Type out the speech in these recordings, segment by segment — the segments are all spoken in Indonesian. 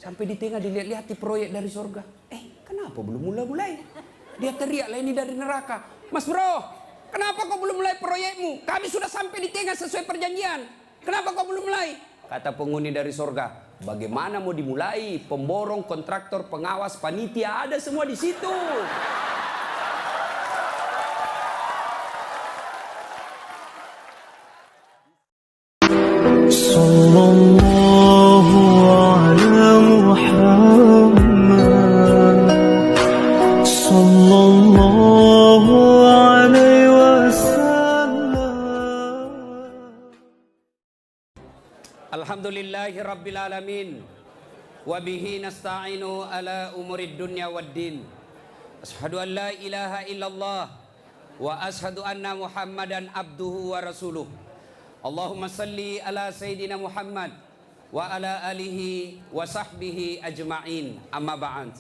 Sampai di tengah dilihat-lihat di proyek dari surga. Kenapa belum mulai-mulai? Dia teriak lah, ini dari neraka. Mas bro, kenapa kau belum mulai proyekmu? Kami sudah sampai di tengah sesuai perjanjian. Kenapa kau belum mulai? Kata penghuni dari surga, bagaimana mau dimulai? Pemborong, kontraktor, pengawas, panitia, ada semua di situ. Sallallahu ala Muhammad Sallallahu alaihi wasallam. Alhamdulillahi rabbil alamin. Wabihi nasta'inu ala umurid dunya waddin. Ashhadu an la ilaha illallah wa ashhadu anna Muhammadan abduhu wa rasuluh. Allahumma salli ala Sayyidina Muhammad wa ala alihi wa sahbihi ajma'in, amma ba'd.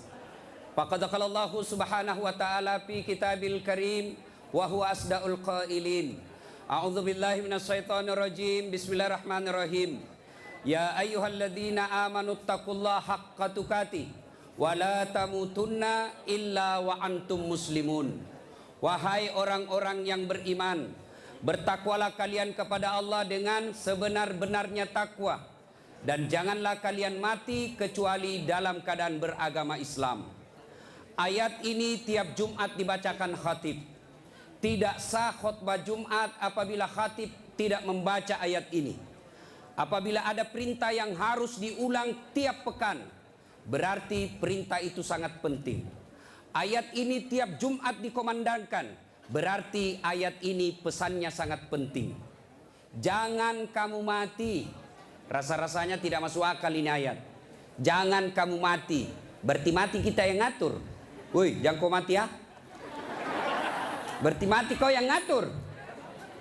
Faqad qala Allah subhanahu wa ta'ala fi kitabil karim wa huwa asdaqul qailin. A'udzu billahi minasyaitonir rajim. Bismillahirrahmanirrahim. Ya ayyuhalladzina amanu taqullaha haqqa tuqatih wa la tamutunna illa wa antum muslimun. Wahai orang-orang yang beriman, bertakwalah kalian kepada Allah dengan sebenar-benarnya takwa, dan janganlah kalian mati kecuali dalam keadaan beragama Islam. Ayat ini tiap Jumat dibacakan khatib. Tidak sah khutbah Jumat apabila khatib tidak membaca ayat ini. Apabila ada perintah yang harus diulang tiap pekan, berarti perintah itu sangat penting. Ayat ini tiap Jumat dikomandangkan, berarti ayat ini pesannya sangat penting. Jangan kamu mati. Rasa-rasanya tidak masuk akal ini ayat. Jangan kamu mati. Berarti mati kita yang ngatur. Woi, jangan kau mati ya. Berarti mati kau yang ngatur.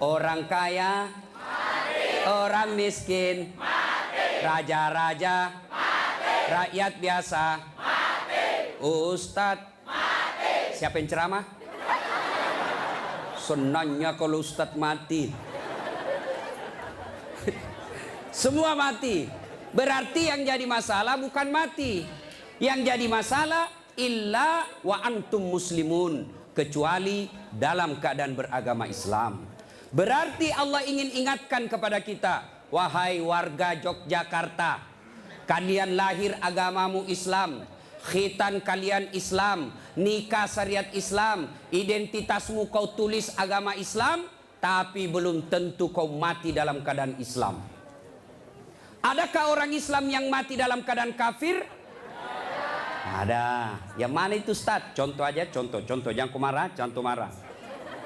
Orang kaya mati. Orang miskin mati. Raja-raja mati. Rakyat biasa mati. Ustadz mati. Siapa yang ceramah? Senangnya kalau Ustadz mati. Semua mati. Berarti yang jadi masalah bukan mati. Yang jadi masalah illa wa antum muslimun, kecuali dalam keadaan beragama Islam. Berarti Allah ingin ingatkan kepada kita, wahai warga Yogyakarta, kalian lahir agamamu Islam, khitan kalian Islam, nikah syariat Islam, identitasmu kau tulis agama Islam, tapi belum tentu kau mati dalam keadaan Islam. Adakah orang Islam yang mati dalam keadaan kafir? Ada. Yang mana itu Ustaz? Contoh aja, contoh. Jangan kau marah, contoh marah.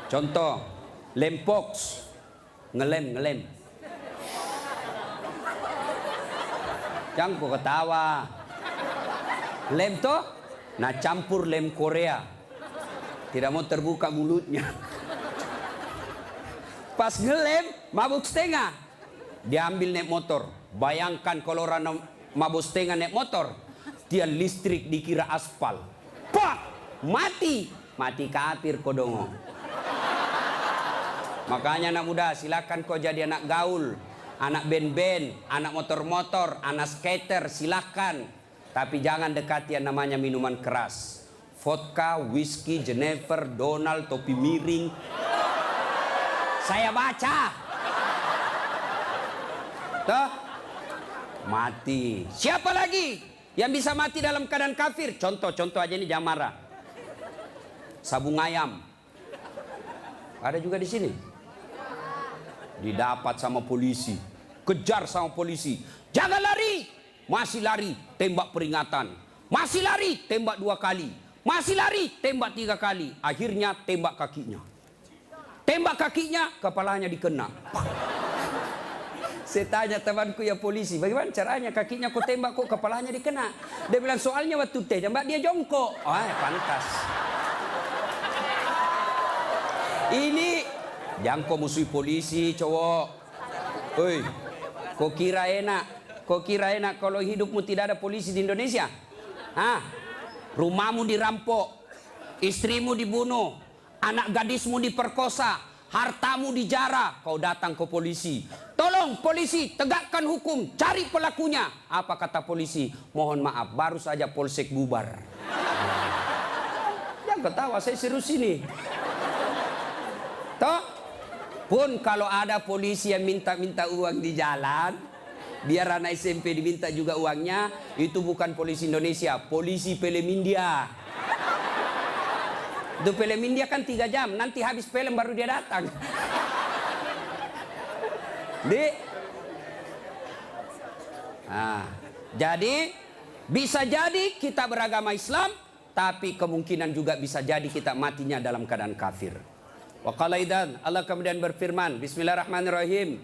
Contoh, lempox, ngelem. Jangan kau ketawa. Lem toh, nah campur lem Korea. Tidak mau terbuka mulutnya. Pas ngelem, mabuk setengah. Dia ambil naik motor. Bayangkan kalau orang mabuk setengah naik motor, dia listrik dikira aspal. Pak, mati. Mati kafir kodongo. Makanya anak muda, silakan kau jadi anak gaul, anak band-band, anak motor-motor, anak skater, silakan. Tapi jangan dekati yang namanya minuman keras. Vodka, whisky, Jennifer, Donald, topi miring. Saya baca. Tuh, mati. Siapa lagi yang bisa mati dalam keadaan kafir? Contoh aja ini, jangan marah. Sabung ayam. Ada juga di sini. Didapat sama polisi. Kejar sama polisi. Jangan lari. Masih lari, tembak peringatan. Masih lari, tembak 2 kali. Masih lari, tembak 3 kali. Akhirnya tembak kakinya. Tembak kakinya, kepalanya dikena. Saya tanya temanku ya polisi, bagaimana caranya kakinya kok tembak kok kepalanya dikena? Dia bilang soalnya waktu tembak dia jongkok. Pantas. Ini jangan kau musuhi polisi cowok. Oi, kau kira enak? Kau kira enak kalau hidupmu tidak ada polisi di Indonesia? Rumahmu dirampok, istrimu dibunuh, anak gadismu diperkosa, hartamu dijarah, kau datang ke polisi. Tolong Tolong polisi tegakkan hukum, cari pelakunya. Apa kata polisi? Mohon maaf, baru saja polsek bubar. Jangan ketawa, saya serius ini. Toh, pun kalau ada polisi yang minta-minta uang di jalan, biar anak SMP diminta juga uangnya, itu bukan polisi Indonesia, polisi film India. Itu film India kan 3 jam, nanti habis film baru dia datang. Jadi bisa jadi kita beragama Islam, tapi kemungkinan juga bisa jadi kita matinya dalam keadaan kafir. Wa qala idzan, Allah kemudian berfirman, bismillahirrahmanirrahim.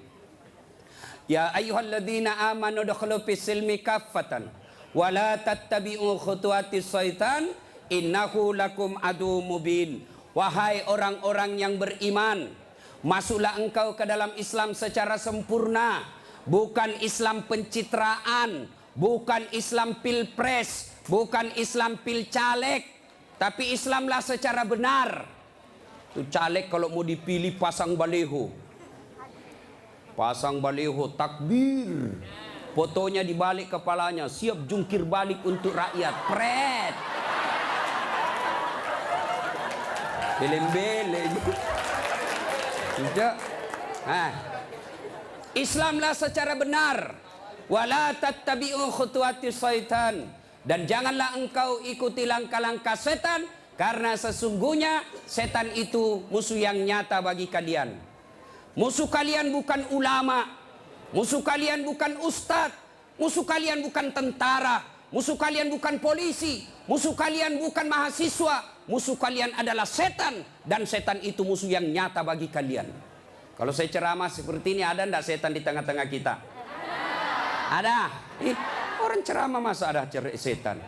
Ya ayyuhalladzina amanu dukhulu fis silmi kaffatan wa la tattabi'u khutuwatis syaitan innahu lakum adu mubin. Wahai orang-orang yang beriman, masuklah engkau ke dalam Islam secara sempurna, bukan Islam pencitraan, bukan Islam pilpres, bukan Islam pilcaleg, tapi Islamlah secara benar. Itu caleg kalau mau dipilih pasang baleho, takbir, fotonya dibalik kepalanya, siap jungkir balik untuk rakyat, pret, beleng-beleng. Tidak. Islamlah secara benar. Wala tattabi'u khutuwatis syaitan. Dan janganlah engkau ikuti langkah-langkah setan, karena sesungguhnya setan itu musuh yang nyata bagi kalian. Musuh kalian bukan ulama, musuh kalian bukan ustadz, musuh kalian bukan tentara, musuh kalian bukan polisi, musuh kalian bukan mahasiswa. Musuh kalian adalah setan, dan setan itu musuh yang nyata bagi kalian. Kalau saya ceramah seperti ini, ada enggak setan di tengah-tengah kita? Ada. Orang ceramah masa ada setan?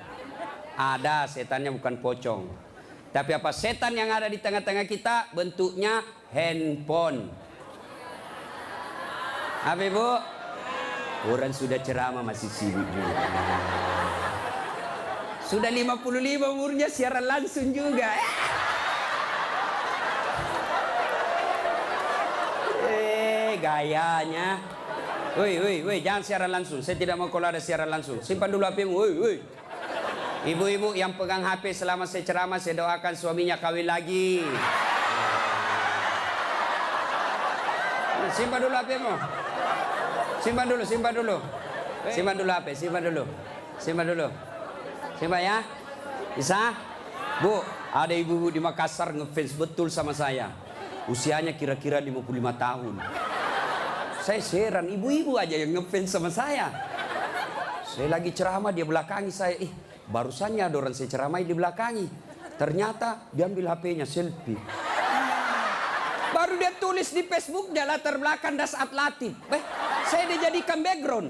Ada, setannya bukan pocong. Tapi apa setan yang ada di tengah-tengah kita? Bentuknya handphone. Apa ibu? Orang sudah ceramah masih sibuk juga. Sudah 55 umurnya siaran langsung juga. Gayanya. Woi, jangan siaran langsung. Saya tidak mau kalau ada siaran langsung. Simpan dulu HP-mu. Woi. Ibu-ibu yang pegang HP selama saya ceramah, saya doakan suaminya kawin lagi. Simpan dulu HP-mu. Simpan dulu. Simpan dulu HP, simpan dulu. Simpan ya. Bisa? Bu, ada ibu-ibu di Makassar ngefans betul sama saya. Usianya kira-kira 55 tahun. Saya heran, ibu-ibu aja yang ngefans sama saya. Saya lagi ceramah, dia belakangi saya. Barusannya ada orang saya ceramah di belakangi. Ternyata dia ambil HP-nya selfie. Baru dia tulis di Facebook, dia latar belakang Das Atlatif. Saya dijadikan background.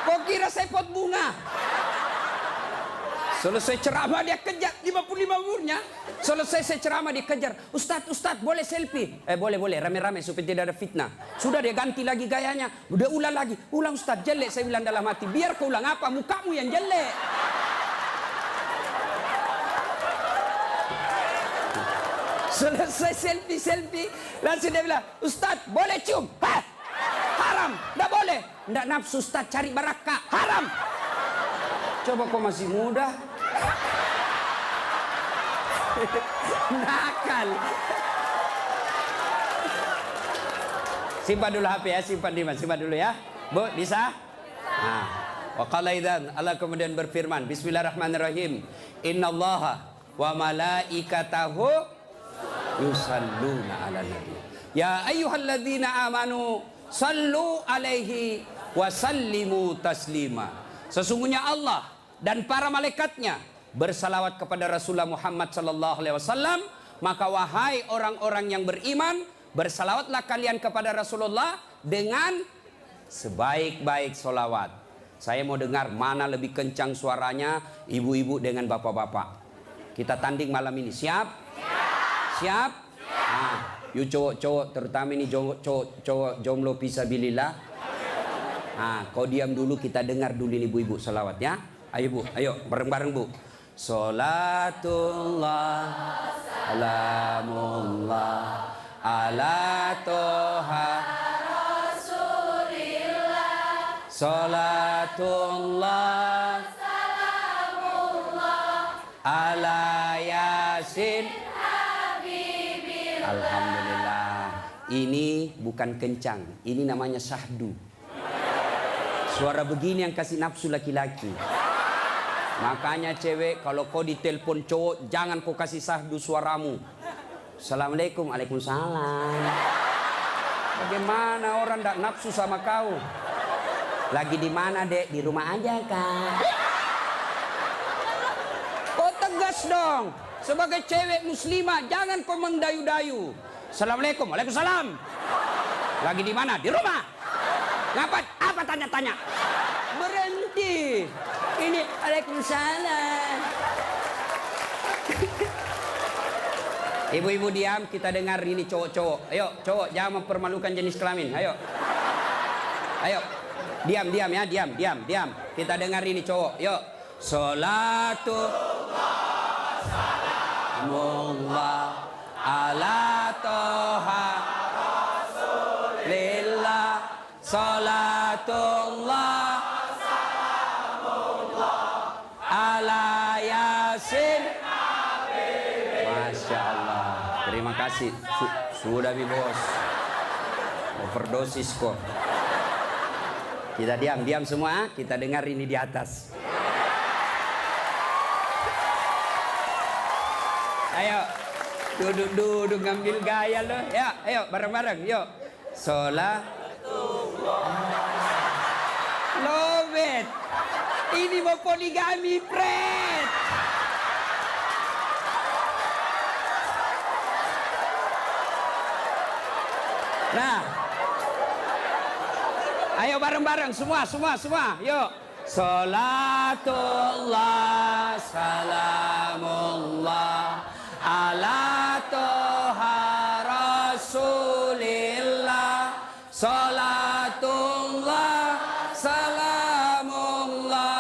Kok kira saya pot bunga? Selesai ceramah dia kejar, 55 umurnya. Selesai saya ceramah dia kejar. Ustadz boleh selfie? Boleh, rame-rame supaya tidak ada fitnah. Sudah dia ganti lagi gayanya. Udah ulang lagi. Ulang Ustadz, jelek saya bilang dalam hati. Biar kau ulang apa, mukamu yang jelek. Selesai selfie, langsung dia bilang, Ustadz boleh cium? Hah? Haram, nggak boleh. Nggak nafsu Ustadz, cari barakah. Haram. Coba kau masih muda. Nakal. Simpan dulu HP ya, simpan dulu ya. Bu, bisa? Nah, wa qala idzan, Allah kemudian berfirman, bismillahirrahmanirrahim. Innallaha wa malaikatahu yusalluna 'alan nabi. Ya ayyuhalladzina amanu sallu alaihi wa sallimu taslima. Sesungguhnya Allah dan para malaikatnya bersalawat kepada Rasulullah Muhammad sallallahu alaihi wasallam, maka wahai orang-orang yang beriman, bersalawatlah kalian kepada Rasulullah dengan sebaik-baik solawat. Saya mau dengar mana lebih kencang suaranya, ibu-ibu dengan bapak-bapak. Kita tanding malam ini, siap? Siap? Nah, yuk cowok-cowok, terutama ini cowok jomblo fisabilillah. Nah, kau diam dulu, kita dengar dulu ini ibu-ibu salawat ya. Ayo bu, ayo bareng-bareng bu. Salatullah, salamullah, ala toha, Salatullah ala Yasin. Alhamdulillah. Ini bukan kencang, ini namanya syahdu. Suara begini yang kasih nafsu laki-laki. Makanya cewek, kalau kau ditelepon cowok, jangan kau kasih syahdu suaramu. Assalamualaikum, waalaikumsalam. Bagaimana orang tak nafsu sama kau? Lagi di mana, Dek? Di rumah aja, Kak. Kau tegas dong. Sebagai cewek muslimah, jangan kau mendayu-dayu. Assalamualaikum, waalaikumsalam. Lagi di mana? Di rumah. Ngapa? Apa tanya-tanya? Berhenti. Ini waalaikumsalam. Ibu-ibu diam, kita dengar ini cowok-cowok. Ayo, cowok, jangan mempermalukan jenis kelamin. Ayo. Ayo. Diam ya, diam. Kita dengar ini cowok. Yuk. Salatullah ala toha rasulillah. Salatullah ala Yasin. Masya Allah. Terima kasih. Sudah mi bos. Overdosis kok. Kita diam semua, kita dengar ini di atas. Ayo, duduk ngambil gaya loh. Ya, ayo bareng-bareng, yuk. Love it. Ini mau poligami, Fred. Nah, ayo bareng-bareng semua, yuk. Salatullah, salamullah ala toha rasulillah. Salatullah, salamullah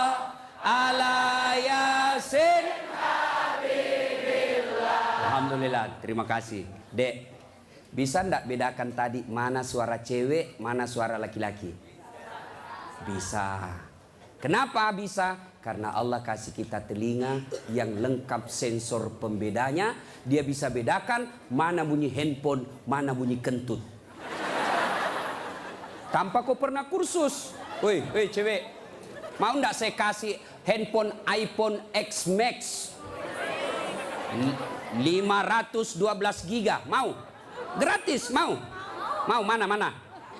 ala Yasin. Alhamdulillah, terima kasih. Dek, bisa ndak bedakan tadi mana suara cewek, mana suara laki-laki? Bisa. Kenapa bisa? Karena Allah kasih kita telinga yang lengkap sensor pembedanya. Dia bisa bedakan mana bunyi handphone, mana bunyi kentut. Tanpa kau pernah kursus. Woi cewek, mau ndak saya kasih handphone iPhone X Max 512 giga? Mau? Gratis, mau? Mau, mana?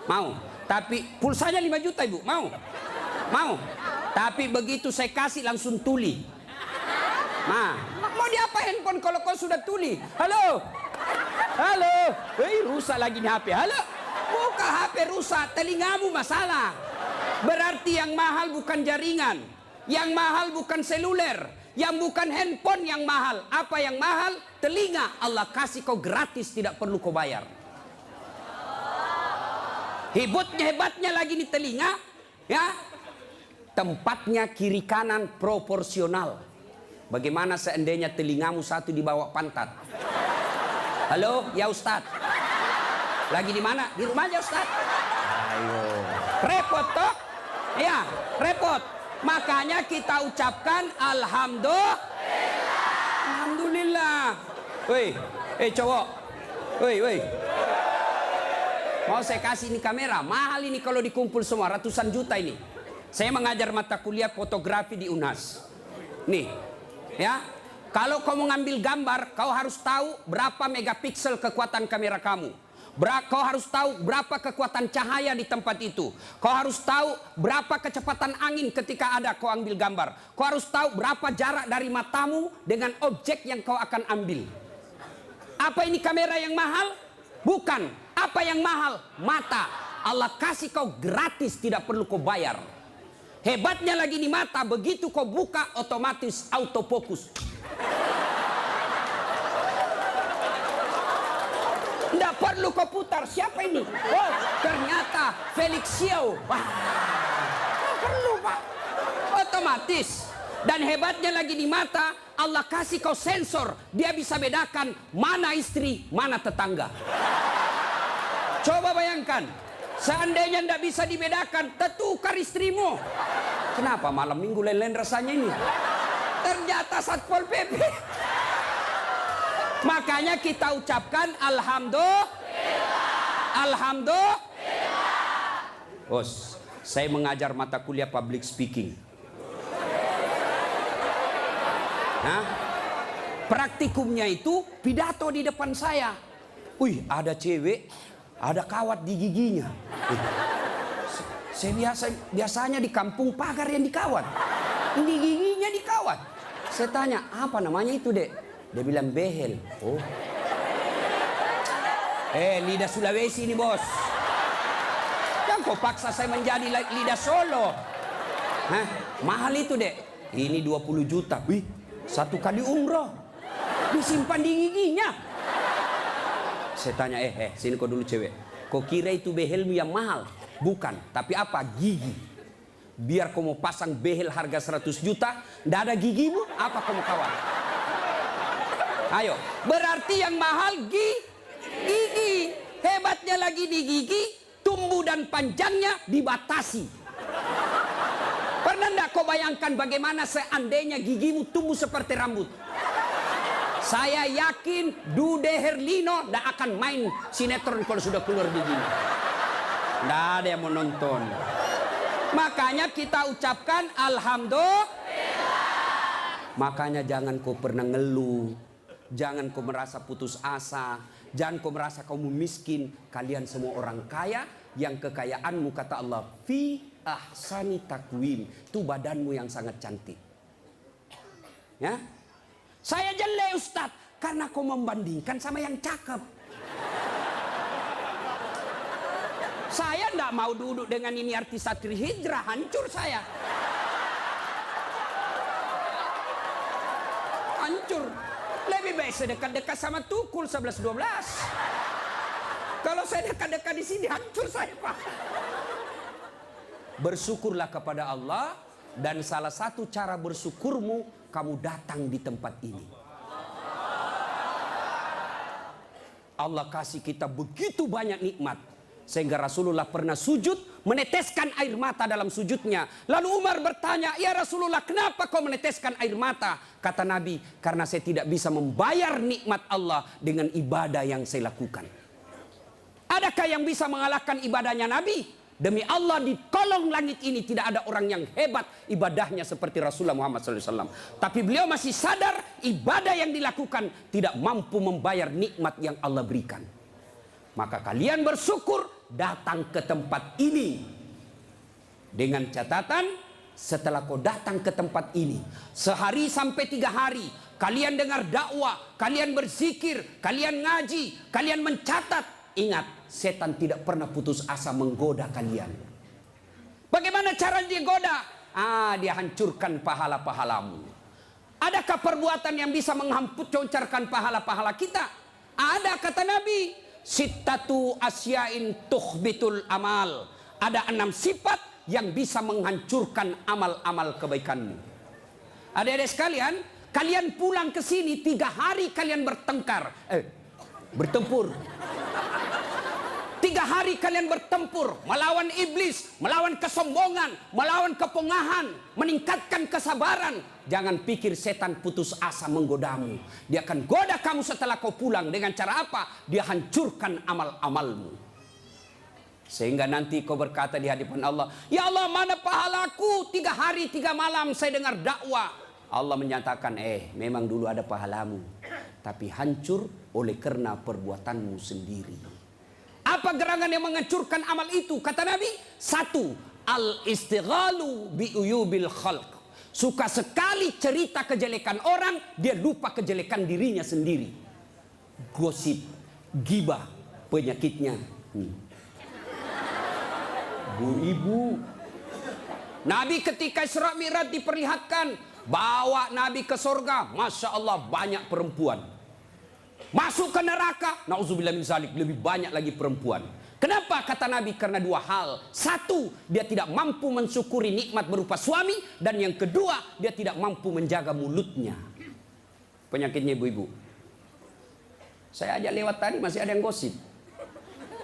Mau. Tapi pulsanya 5 juta ibu, mau? Tapi begitu saya kasih langsung tuli. Nah, mau diapa handphone kalau kau sudah tuli? Halo? Rusak lagi nih HP. Halo? Buka HP rusak, telingamu masalah. Berarti yang mahal bukan jaringan. Yang mahal bukan seluler. Yang bukan handphone yang mahal. Apa yang mahal? Telinga. Allah kasih kau gratis, tidak perlu kau bayar. Hebatnya lagi nih telinga, ya. Tempatnya kiri kanan proporsional. Bagaimana seandainya telingamu satu di bawah pantat? Halo, ya Ustadz. Lagi di mana? Di rumah aja Ustadz. Ayo. Repot toh? Ya, repot. Makanya kita ucapkan Alhamdulillah. Woi, cowok. Woi. Mau saya kasih ini kamera, mahal ini kalau dikumpul semua, ratusan juta ini. Saya mengajar mata kuliah fotografi di UNAS. Nih, ya. Kalau kau mau ngambil gambar, kau harus tahu berapa megapiksel kekuatan kamera kamu. Kau harus tahu berapa kekuatan cahaya di tempat itu. Kau harus tahu berapa kecepatan angin ketika ada kau ambil gambar. Kau harus tahu berapa jarak dari matamu dengan objek yang kau akan ambil. Apa ini kamera yang mahal? Bukan. Apa yang mahal? Mata. Allah kasih kau gratis, tidak perlu kau bayar. Hebatnya lagi di mata, begitu kau buka otomatis autofokus. Tidak perlu kau putar, siapa ini? Oh, ternyata Felix Xiao. Wah, tidak perlu Pak. Otomatis. Dan hebatnya lagi di mata, Allah kasih kau sensor. Dia bisa bedakan mana istri, mana tetangga. Coba bayangkan, Seandainya tidak bisa dibedakan, tertukar istrimu. Kenapa malam minggu lain-lain rasanya ini? Ternyata Satpol PP. Makanya kita ucapkan alhamdulillah. Alhamdulillah. Bos, saya mengajar mata kuliah public speaking. Nah, praktikumnya itu pidato di depan saya. Wih, ada cewek, ada kawat di giginya. Saya biasanya di kampung pagar yang dikawat. Ini giginya dikawat. Saya tanya, apa namanya itu, Dek? Dia bilang behel. Oh. Lidah Sulawesi ini, bos. Yang kau paksa saya menjadi lidah Solo. Hah? Mahal itu, Dek. Ini 20 juta. Wih, 1 kali umroh. Disimpan di giginya. Saya tanya, sini kau dulu cewek. Kau kira itu behelmu yang mahal? Bukan, tapi apa? Gigi. Biar kau mau pasang behel harga 100 juta, ndak ada gigimu, apa kau mau kawan? Ayo, berarti yang mahal gigi. Hebatnya lagi di gigi, tumbuh dan panjangnya dibatasi. Pernah ndak kau bayangkan bagaimana seandainya gigimu tumbuh seperti rambut? Saya yakin Dude Herlino ndak akan main sinetron kalau sudah keluar giginya. Nggak ada yang mau nonton. Makanya kita ucapkan alhamdulillah. Makanya jangan kau pernah ngeluh. Jangan kau merasa putus asa. Jangan kau merasa kamu miskin. Kalian semua orang kaya. Yang kekayaanmu kata Allah, fi ahsani takwim. Itu badanmu yang sangat cantik. Ya? Saya jelek Ustaz. Karena kau membandingkan sama yang cakep. Saya tidak mau duduk dengan ini artis Satri Hijrah, hancur saya. Hancur. Lebih baik saya dekat-dekat sama Tukul 11-12. Kalau saya dekat-dekat di sini, hancur saya, Pak. Bersyukurlah kepada Allah, dan salah satu cara bersyukurmu, kamu datang di tempat ini. Allah kasih kita begitu banyak nikmat. Sehingga Rasulullah pernah sujud, meneteskan air mata dalam sujudnya. Lalu Umar bertanya, ya Rasulullah, kenapa kau meneteskan air mata? Kata Nabi, karena saya tidak bisa membayar nikmat Allah dengan ibadah yang saya lakukan. Adakah yang bisa mengalahkan ibadahnya Nabi? Demi Allah, di kolong langit ini tidak ada orang yang hebat ibadahnya seperti Rasulullah Muhammad SAW. Tapi beliau masih sadar ibadah yang dilakukan tidak mampu membayar nikmat yang Allah berikan. Maka kalian bersyukur datang ke tempat ini. Dengan catatan, setelah kau datang ke tempat ini, sehari sampai 3 hari, kalian dengar dakwah, kalian berzikir, kalian ngaji, kalian mencatat. Ingat, setan tidak pernah putus asa menggoda kalian. Bagaimana cara dia goda? Dia hancurkan pahala-pahalamu. Adakah perbuatan yang bisa menghancurkan pahala-pahala kita? Ada, kata Nabi. Sittatu asyain tukhbitul amal. Ada 6 sifat yang bisa menghancurkan amal-amal kebaikanmu. Adik-adik sekalian, kalian pulang ke sini 3 hari kalian bertengkar. Bertempur. 3 hari kalian bertempur, melawan iblis, melawan kesombongan, melawan kepongahan, meningkatkan kesabaran. Jangan pikir setan putus asa menggodamu. Dia akan goda kamu setelah kau pulang. Dengan cara apa? Dia hancurkan amal-amalmu. Sehingga nanti kau berkata di hadapan Allah, ya Allah, mana pahalaku? 3 hari 3 malam saya dengar dakwah. Allah menyatakan, memang dulu ada pahalamu, tapi hancur oleh karena perbuatanmu sendiri. Apa gerangan yang menghancurkan amal itu? Kata Nabi, 1, al-istighalu bi'uyubil khalq. Suka sekali cerita kejelekan orang, dia lupa kejelekan dirinya sendiri. Gosip, gibah, penyakitnya. Bu ibu. Nabi ketika Isra Mi'raj diperlihatkan, bawa Nabi ke surga, Masya Allah banyak perempuan. Masuk ke neraka, na'udzubillah min zalik, lebih banyak lagi perempuan. Kenapa? Kata Nabi, karena 2 hal. 1, dia tidak mampu mensyukuri nikmat berupa suami. Dan yang kedua, dia tidak mampu menjaga mulutnya. Penyakitnya ibu-ibu. Saya aja lewat tadi masih ada yang gosip.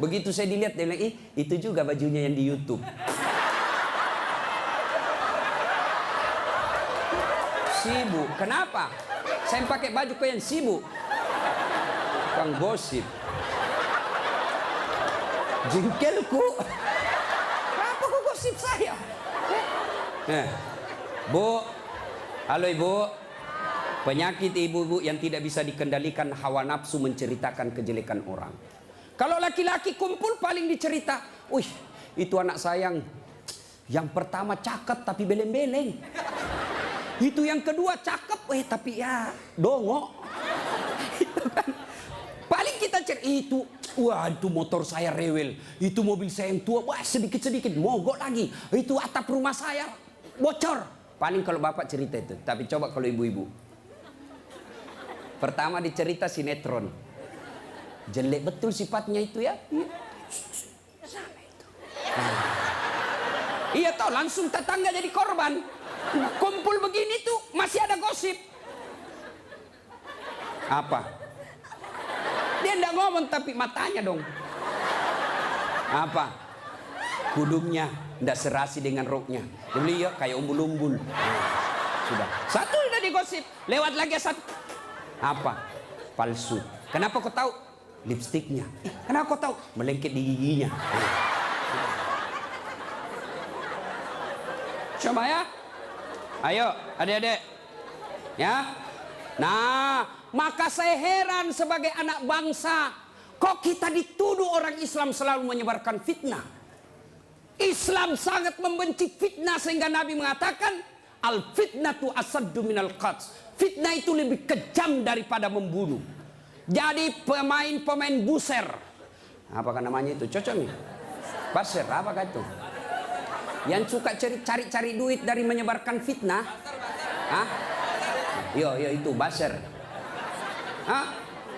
Begitu saya dilihat, dia bilang, itu juga bajunya yang di YouTube. Sibuk. Kenapa? Saya pakai baju kau yang sibuk. Kang gosip. Jengkelku. Apa kau gosip saya? Bu, halo ibu. Penyakit ibu-ibu yang tidak bisa dikendalikan hawa nafsu menceritakan kejelekan orang. Kalau laki-laki kumpul paling dicerita, wih itu anak sayang. Yang pertama cakep tapi beleng-beleng. Itu yang kedua cakep, tapi ya dongok. Itu kan. Paling kita cerita itu, wah itu motor saya rewel, itu mobil saya yang tua, wah sedikit-sedikit mogok lagi. Itu atap rumah saya bocor. Paling kalau bapak cerita itu, tapi coba kalau ibu-ibu. Pertama dicerita sinetron. Jelek betul sifatnya itu ya. Sana itu. Iya toh, langsung tetangga jadi korban. Kumpul begini tuh masih ada gosip. Apa? Dia enggak ngomong tapi matanya dong. Apa? Kudungnya enggak serasi dengan roknya. Dia kayak umbul-umbul. Sudah. Satu udah digosip. Lewat lagi satu. Apa? Palsu. Kenapa kau tahu? Lipstiknya. Kenapa kau tahu? Melengket di giginya. Coba ya. Ayo adik-adik. Ya. Nah, maka saya heran sebagai anak bangsa. Kok kita dituduh orang Islam selalu menyebarkan fitnah? Islam sangat membenci fitnah sehingga Nabi mengatakan al-fitnatu asaddu minal qatl. Fitnah itu lebih kejam daripada membunuh. Jadi pemain buser. Apakah namanya itu? Cocok nih. Buser, apakah itu? Yang suka cari duit dari menyebarkan fitnah. Hah? Yo itu buser. Hah?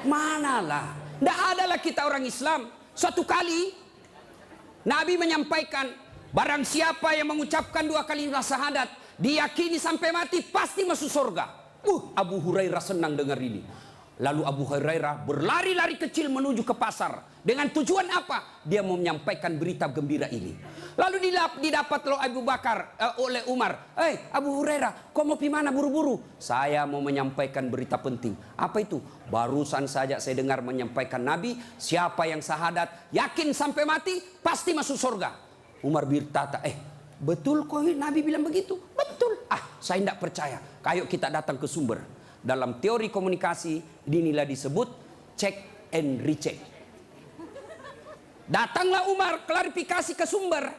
Manalah. Tidak adalah kita orang Islam. Suatu kali Nabi menyampaikan, barang siapa yang mengucapkan 2 kali syahadat, diyakini sampai mati pasti masuk surga. Abu Hurairah senang dengar ini. Lalu Abu Hurairah berlari-lari kecil menuju ke pasar. Dengan tujuan apa? Dia mau menyampaikan berita gembira ini. Lalu didapat oleh Umar. Abu Hurairah, kau mau gimana buru-buru? Saya mau menyampaikan berita penting. Apa itu? Barusan saja saya dengar menyampaikan Nabi, siapa yang syahadat, yakin sampai mati, pasti masuk surga. Umar berkata, betul kok Nabi bilang begitu? Betul. Saya tidak percaya. Ayo kita datang ke sumber. Dalam teori komunikasi inilah disebut check and recheck. Datanglah Umar klarifikasi ke sumber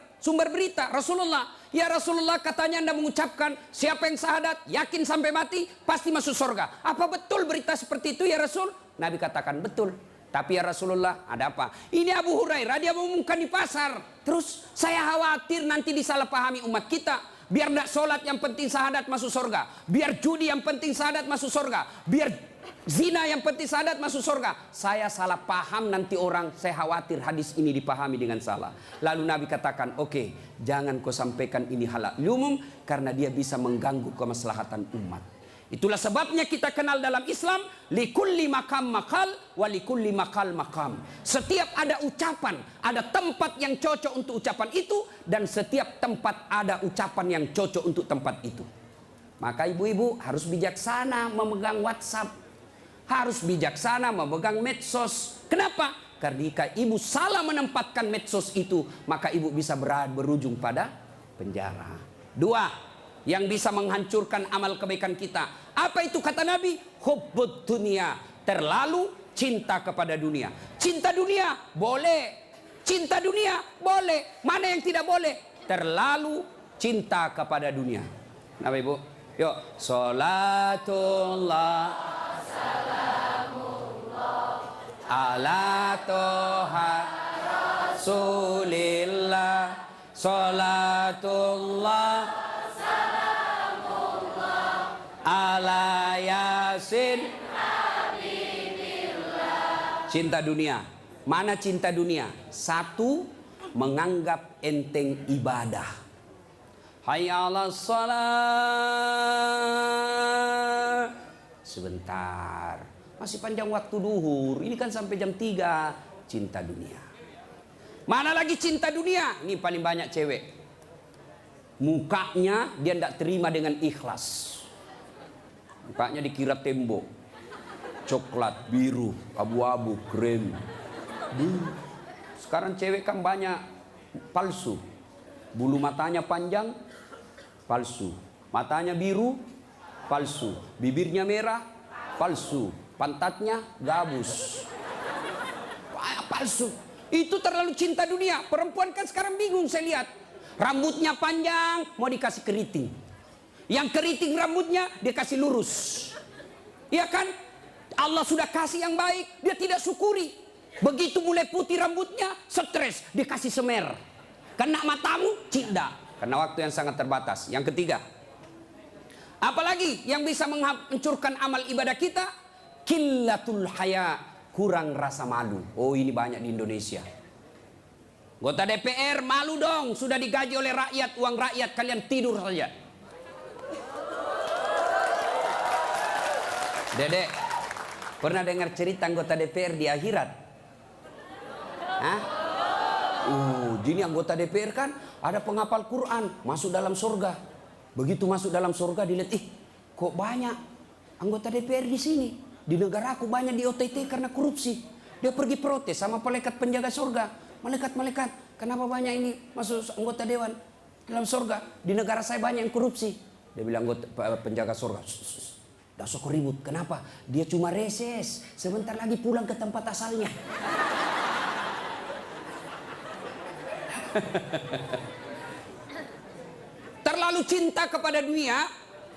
berita Rasulullah. Ya Rasulullah, katanya Anda mengucapkan siapa yang syahadat yakin sampai mati pasti masuk surga. Apa betul berita seperti itu ya Rasul? Nabi katakan betul. Tapi ya Rasulullah, ada apa? Ini Abu Hurairah, dia mengumumkan di pasar. Terus saya khawatir nanti disalahpahami umat kita. Biar tidak sholat yang penting syahadat masuk surga. Biar judi yang penting syahadat masuk surga. Biar zina yang penting syahadat masuk surga. Saya salah paham nanti orang, saya khawatir hadis ini dipahami dengan salah. Lalu Nabi katakan, oke, jangan kau sampaikan ini halal umum, karena dia bisa mengganggu kemaslahatan umat. Itulah sebabnya kita kenal dalam Islam, likulli makam makal, wa likulli makal makam. Setiap ada ucapan, ada tempat yang cocok untuk ucapan itu, dan setiap tempat ada ucapan yang cocok untuk tempat itu. Maka ibu-ibu harus bijaksana memegang WhatsApp, harus bijaksana memegang medsos. Kenapa? Karena jika ibu salah menempatkan medsos itu, maka ibu bisa berujung pada penjara. 2. Yang bisa menghancurkan amal kebaikan kita. Apa itu kata Nabi? Hubbud dunia. Terlalu cinta kepada dunia. Cinta dunia boleh. Cinta dunia boleh. Mana yang tidak boleh? Terlalu cinta kepada dunia. Kenapa ibu? Yuk. Salatullah ala toha Rasulillah. Salatullah ala yasin. Cinta dunia. Mana cinta dunia? 1, menganggap enteng ibadah. Hayya 'alas shalah. Sebentar, masih panjang waktu duhur. Ini kan sampai jam 3. Cinta dunia. Mana lagi cinta dunia? Ini paling banyak cewek. Mukanya dia tidak terima dengan ikhlas. Mukanya dikira tembok. Coklat, biru, abu-abu, krem. Sekarang cewek kan banyak palsu. Bulu matanya panjang, palsu. Matanya biru, palsu. Bibirnya merah, palsu. Pantatnya gabus, palsu. Itu terlalu cinta dunia. Perempuan kan sekarang bingung saya lihat. Rambutnya panjang, mau dikasih keriting. Yang keriting rambutnya dia kasih lurus. Iya kan? Allah sudah kasih yang baik, dia tidak syukuri. Begitu mulai putih rambutnya, stres, dia kasih semer. Kena matamu, tidak. Karena waktu yang sangat terbatas. Yang ketiga, apalagi yang bisa menghancurkan amal ibadah kita? Qillatul haya, kurang rasa malu. Oh, ini banyak di Indonesia. Anggota DPR malu dong, sudah digaji oleh rakyat, uang rakyat, kalian tidur saja. Dedek, pernah dengar cerita anggota DPR di akhirat? Hah? Jadi anggota DPR kan ada penghafal Quran, masuk dalam surga. Begitu masuk dalam surga dilihat, kok banyak anggota DPR di sini. Di negara aku banyak di OTT karena korupsi. Dia pergi protes sama malaikat penjaga surga. Malaikat, kenapa banyak ini masuk anggota dewan dalam surga? Di negara saya banyak yang korupsi. Dia bilang anggota penjaga surga, dah sok ribut. Kenapa? Dia cuma reses. Sebentar lagi pulang ke tempat asalnya. Terlalu cinta kepada dunia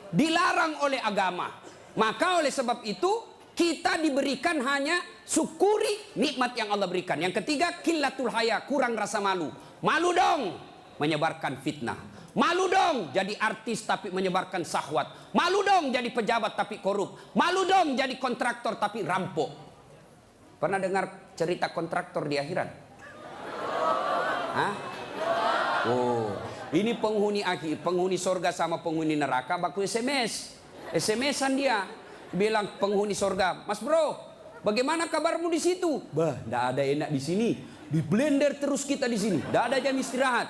dilarang oleh agama. Maka oleh sebab itu kita diberikan hanya syukuri nikmat yang Allah berikan. Yang ketiga, qillatul haya, kurang rasa malu. Malu dong menyebarkan fitnah. Malu dong jadi artis tapi menyebarkan syahwat. Malu dong jadi pejabat tapi korup. Malu dong jadi kontraktor tapi rampok. Pernah dengar cerita kontraktor di akhirat? Hah? Oh, ini penghuni akhir, penghuni sorga sama penghuni neraka baku SMS-an dia. Bilang penghuni sorga, Mas bro, bagaimana kabarmu di situ? Bah, tidak ada enak di sini. Di blender terus kita di sini. Tidak ada jam istirahat.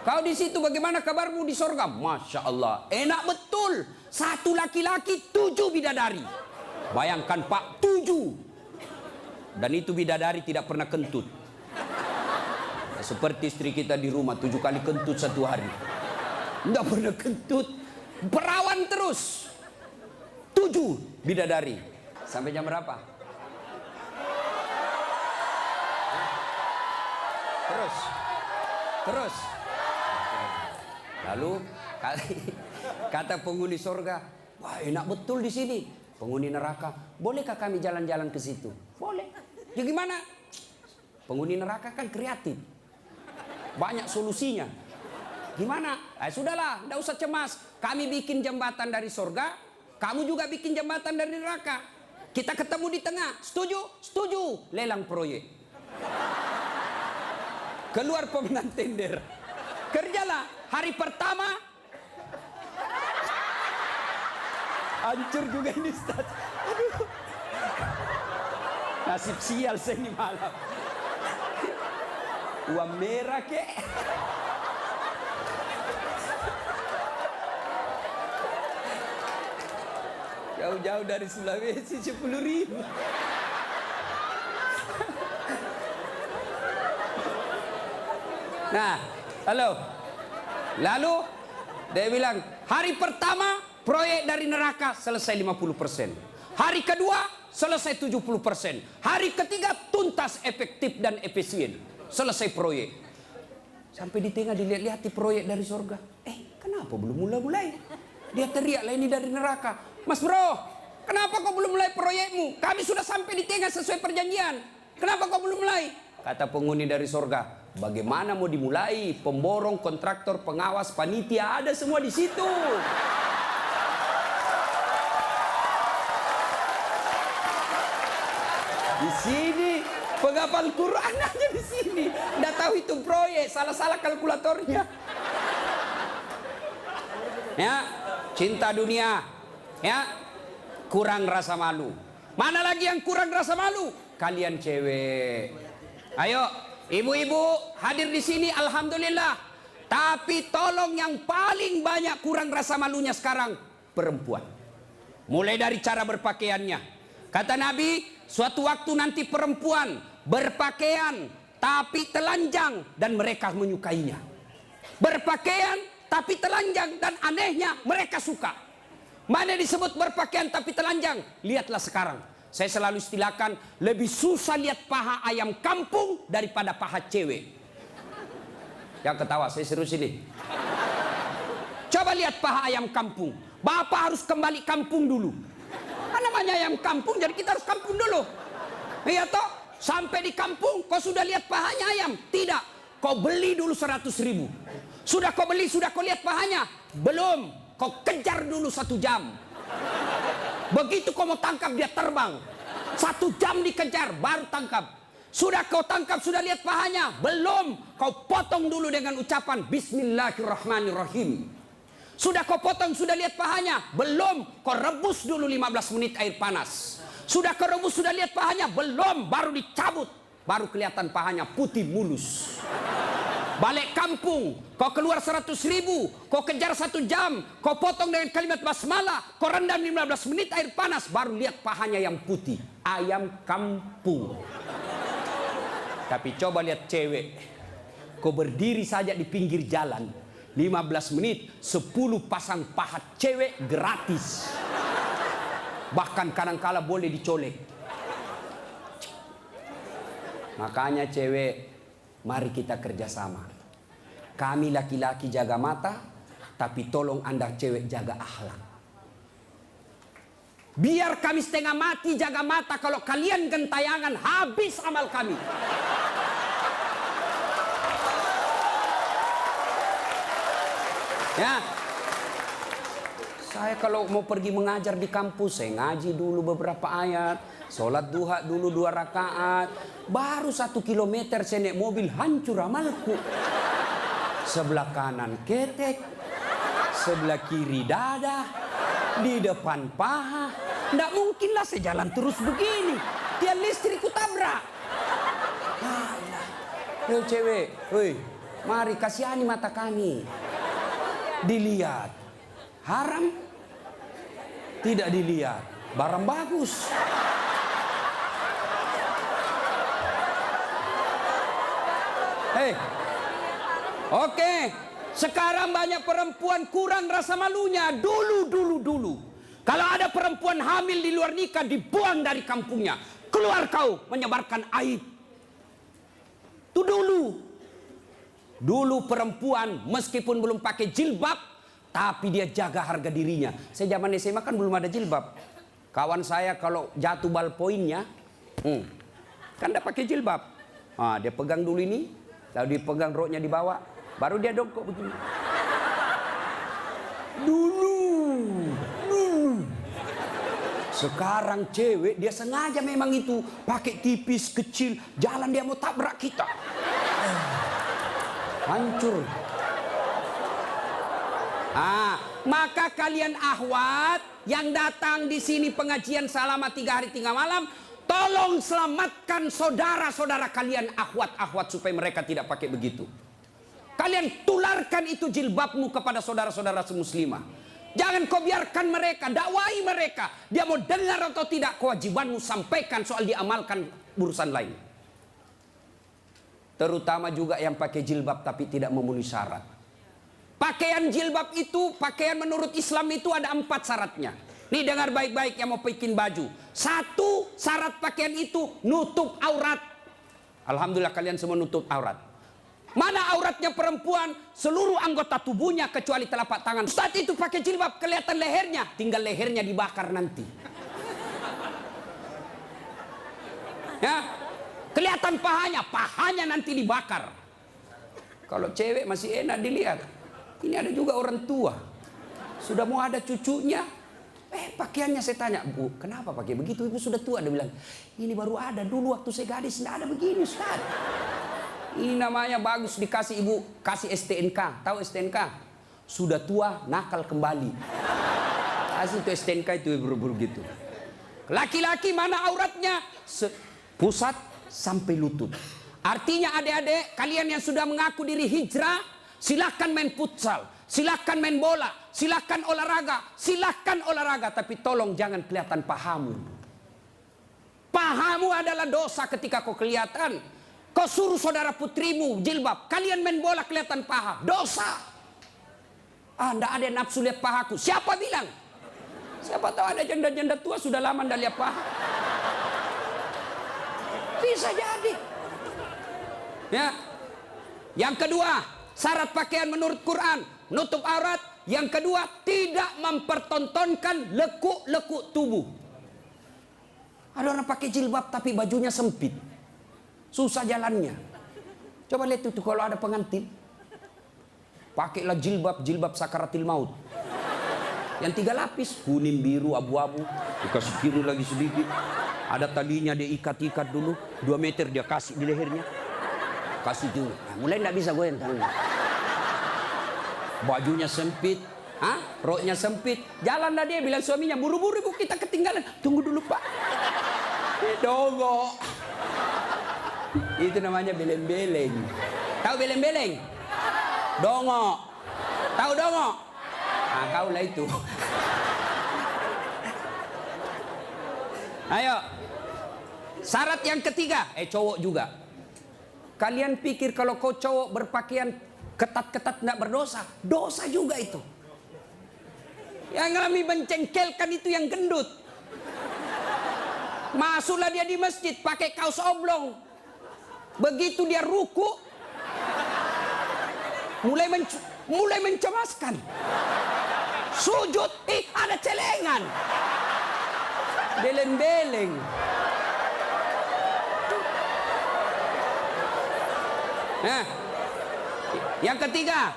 Kau di situ bagaimana kabarmu di sorga? Masya Allah, enak betul. 1 laki-laki 7 bidadari. Bayangkan Pak, 7. Dan itu bidadari tidak pernah kentut. Seperti istri kita di rumah 7 kali kentut 1 hari. Tidak pernah kentut. Perawan terus. 7 bidadari. Sampai jam berapa? Terus. Lalu kata penghuni sorga, wah enak betul di sini. Penghuni neraka, bolehkah kami jalan-jalan ke situ? Boleh. Ya gimana? Penghuni neraka kan kreatif, banyak solusinya. Gimana? Sudahlah, tidak usah cemas. Kami bikin jembatan dari sorga, kamu juga bikin jembatan dari neraka. Kita ketemu di tengah. Setuju? Setuju. Lelang proyek. Keluar pemenang tender. Kerjalah. Hari pertama hancur juga ini Ustaz. Aduh. Nasib sial saya ini malam. Uang merah kek. Jauh-jauh dari Sulawesi 10.000. Nah, lalu dia bilang hari pertama proyek dari neraka selesai 50%. Hari kedua selesai 70%. Hari ketiga tuntas, efektif dan efisien. Selesai proyek. Sampai di tengah dilihat-lihat di proyek dari surga. Kenapa belum mulai-mulai? Dia teriak lah, ini dari neraka. Mas bro, kenapa kau belum mulai proyekmu? Kami sudah sampai di tengah sesuai perjanjian. Kenapa kau belum mulai? Kata penghuni dari surga, bagaimana mau dimulai? Pemborong, kontraktor, pengawas, panitia ada semua di situ. Di sini penghafal Quran aja di sini. Nggak tahu itu proyek, salah-salah kalkulatornya. Ya, cinta dunia, ya, kurang rasa malu. Mana lagi yang kurang rasa malu? Kalian cewek. Ayo, Ibu-ibu hadir di sini, alhamdulillah. Tapi tolong yang paling banyak kurang rasa malunya sekarang perempuan. Mulai dari cara berpakaiannya. Kata Nabi, suatu waktu nanti perempuan berpakaian tapi telanjang dan mereka menyukainya. Berpakaian tapi telanjang dan anehnya mereka suka. Mana disebut berpakaian tapi telanjang? Lihatlah sekarang. Saya selalu istilahkan, lebih susah lihat paha ayam kampung daripada paha cewek. Yang ketawa, saya serius ini. Coba lihat paha ayam kampung. Bapak harus kembali kampung dulu. Kan namanya ayam kampung, jadi kita harus kampung dulu. Iya toh? Sampai di kampung, kau sudah lihat pahanya ayam? Tidak. Kau beli dulu 100.000. Sudah kau beli, sudah kau lihat pahanya? Belum. Kau kejar dulu 1 jam. Begitu kau mau tangkap, dia terbang. 1 jam dikejar, baru tangkap. Sudah kau tangkap, sudah lihat pahanya? Belum. Kau potong dulu dengan ucapan Bismillahirrahmanirrahim. Sudah kau potong, sudah lihat pahanya? Belum. Kau rebus dulu 15 menit air panas. Sudah kau rebus, sudah lihat pahanya? Belum. Baru dicabut. Baru kelihatan pahanya putih mulus. Balik kampung, kau keluar 100.000, kau kejar 1 jam, kau potong dengan kalimat basmalah, kau rendam 15 menit air panas, baru lihat pahanya yang putih. Ayam kampung. Tapi coba lihat cewek, kau berdiri saja di pinggir jalan, 15 menit, 10 pasang paha cewek gratis. Bahkan kadang-kala boleh dicolek. Makanya cewek, mari kita kerjasama. Kami laki-laki jaga mata, tapi tolong Anda cewek jaga akhlak. Biar kami setengah mati jaga mata, kalau kalian gentayangan habis amal kami. Ya. Saya kalau mau pergi mengajar di kampus, saya ngaji dulu beberapa ayat, sholat duha dulu 2 rakaat, baru 1 kilometer saya naik mobil hancur amalku. Sebelah kanan ketek, sebelah kiri dada, di depan paha. Nggak mungkinlah saya jalan terus begini. Tiang listrik ku tabrak. Yo cewek, woi, mari kasihani mata kami. Dilihat, haram? Tidak dilihat, barang bagus. Hei, oke. Sekarang banyak perempuan kurang rasa malunya. Dulu. Kalau ada perempuan hamil di luar nikah, dibuang dari kampungnya. Keluar kau menyebarkan aib. Itu dulu. Dulu perempuan meskipun belum pakai jilbab, tapi dia jaga harga dirinya. Saya zaman SMA kan belum ada jilbab. Kawan saya kalau jatuh ballpointnya, kan tidak pakai jilbab. Dia pegang dulu ini, lalu dipegang roknya di bawah, baru dia dongkok begini. Dulu. Sekarang cewek dia sengaja memang itu pakai tipis kecil, jalan dia mau tabrak kita. Hancur. Maka kalian akhwat yang datang di sini pengajian selama 3 hari 3 malam, tolong selamatkan saudara-saudara kalian akhwat-akhwat supaya mereka tidak pakai begitu. Kalian tularkan itu jilbabmu kepada saudara-saudara semuslimah. Jangan kau biarkan mereka, dakwai mereka. Dia mau dengar atau tidak, kewajibanmu sampaikan, soal diamalkan urusan lain. Terutama juga yang pakai jilbab tapi tidak memenuhi syarat. Pakaian jilbab itu, pakaian menurut Islam itu ada 4 syaratnya. Nih dengar baik-baik yang mau bikin baju. 1, syarat pakaian itu nutup aurat. Alhamdulillah kalian semua nutup aurat. Mana auratnya perempuan? Seluruh anggota tubuhnya kecuali telapak tangan. Saat itu pakai jilbab kelihatan lehernya, tinggal lehernya dibakar nanti. Ya, kelihatan pahanya nanti dibakar. Kalau cewek masih enak dilihat. Ini ada juga orang tua, sudah mau ada cucunya. Pakaiannya saya tanya, Bu, kenapa pakai begitu? Ibu sudah tua. Dia bilang, ini baru ada, dulu waktu saya gadis tidak ada begini, Ustaz. Ini namanya bagus dikasih ibu, kasih STNK. Tahu STNK? Sudah tua, nakal kembali. Kasih itu STNK itu buru-buru gitu. Laki-laki mana auratnya? Pusat sampai lutut. Artinya adik-adik, kalian yang sudah mengaku diri hijrah, silahkan main futsal, silahkan main bola, silahkan olahraga, tapi tolong jangan kelihatan pahamu. Pahamu adalah dosa ketika kau kelihatan. Kau suruh saudara putrimu jilbab, kalian main bola kelihatan paha, dosa. Nggak ada nafsu lihat pahaku. Siapa bilang? Siapa tahu ada janda-janda tua sudah lama nggak lihat paha. Bisa jadi. Ya. Yang kedua, syarat pakaian menurut Quran, nutup aurat. Yang kedua, tidak mempertontonkan lekuk-lekuk tubuh. Ada orang pakai jilbab tapi bajunya sempit. Susah jalannya. Coba lihat itu kalau ada pengantin. Pakailah jilbab sakaratil maut. Yang 3 lapis, kuning, biru, abu-abu. Dikasih kiri lagi sedikit. Ada talinya dia ikat-ikat dulu. 2 meter dia kasih di lehernya. Kasih dulu. Nah, mulai tidak bisa goyang tangannya. Bajunya sempit, roknya sempit. Jalanlah dia bilang suaminya, buru-buru ibu kita ketinggalan. Tunggu dulu pak. Dongo. Itu namanya beleng-beleng. Tahu beleng-beleng? Dongo. Tahu dongo? Nah, kau lah itu. Ayo. Syarat yang ketiga, cowok juga. Kalian pikir kalau kau cowok berpakaian ketat-ketat tidak berdosa? Dosa juga itu. Yang lebih mencengkelkan itu yang gendut. Masuklah dia di masjid pakai kaos oblong. Begitu dia ruku, mulai mencemaskan. Sujud, ada celengan. Beleng-beleng. Nah, yang ketiga,